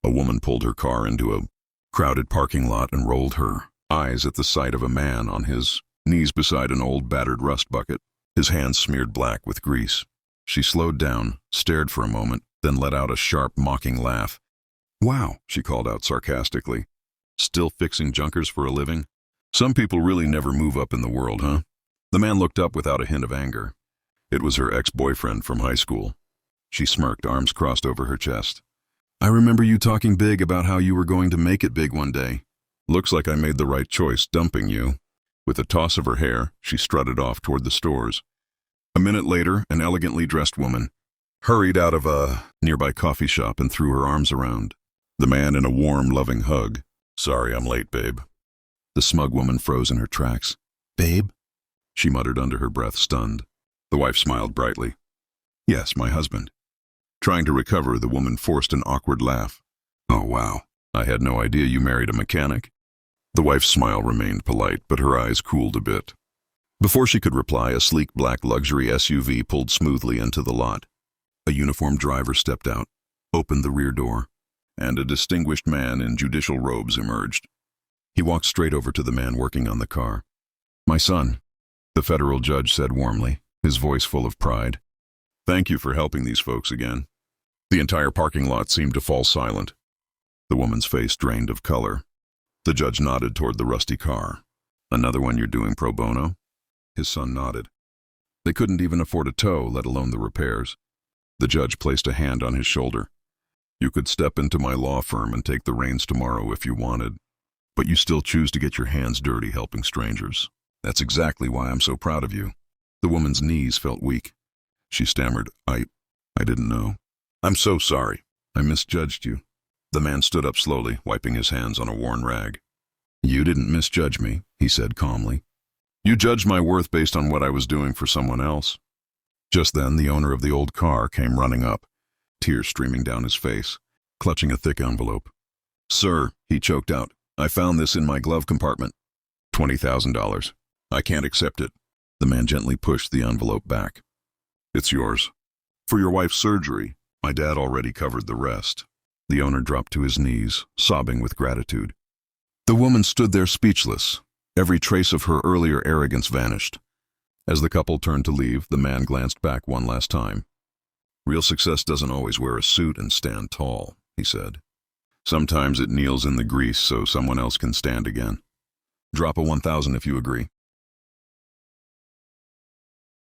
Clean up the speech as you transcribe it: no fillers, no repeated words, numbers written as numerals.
A woman pulled her car into a crowded parking lot and rolled her eyes at the sight of a man on his knees beside an old battered rust bucket, his hands smeared black with grease. She slowed down, stared for a moment, then let out a sharp, mocking laugh. "Wow," she called out sarcastically. "Still fixing junkers for a living? Some people really never move up in the world, huh?" The man looked up without a hint of anger. It was her ex-boyfriend from high school. She smirked, arms crossed over her chest. "I remember you talking big about how you were going to make it big one day. Looks like I made the right choice dumping you." With a toss of her hair, she strutted off toward the stores. A minute later, an elegantly dressed woman hurried out of a nearby coffee shop and threw her arms around the man in a warm, loving hug. "Sorry I'm late, babe." The smug woman froze in her tracks. "Babe?" she muttered under her breath, stunned. The wife smiled brightly. "Yes, my husband." Trying to recover, the woman forced an awkward laugh. "Oh, wow. I had no idea you married a mechanic." The wife's smile remained polite, but her eyes cooled a bit. Before she could reply, a sleek black luxury SUV pulled smoothly into the lot. A uniformed driver stepped out, opened the rear door, and a distinguished man in judicial robes emerged. He walked straight over to the man working on the car. "My son," the federal judge said warmly, his voice full of pride. "Thank you for helping these folks again." The entire parking lot seemed to fall silent. The woman's face drained of color. The judge nodded toward the rusty car. "Another one you're doing pro bono?" His son nodded. They couldn't even afford a tow, let alone the repairs. The judge placed a hand on his shoulder. "You could step into my law firm and take the reins tomorrow if you wanted, but you still choose to get your hands dirty helping strangers. That's exactly why I'm so proud of you." The woman's knees felt weak. She stammered, I didn't know. "I'm so sorry. I misjudged you." The man stood up slowly, wiping his hands on a worn rag. "You didn't misjudge me," he said calmly. "You judged my worth based on what I was doing for someone else." Just then, the owner of the old car came running up, tears streaming down his face, clutching a thick envelope. "Sir," he choked out, "I found this in my glove compartment. $20,000. I can't accept it." The man gently pushed the envelope back. "It's yours. For your wife's surgery. My dad already covered the rest." The owner dropped to his knees, sobbing with gratitude. The woman stood there speechless. Every trace of her earlier arrogance vanished. As the couple turned to leave, the man glanced back one last time. "Real success doesn't always wear a suit and stand tall," he said. "Sometimes it kneels in the grease so someone else can stand again. Drop a 1,000 if you agree."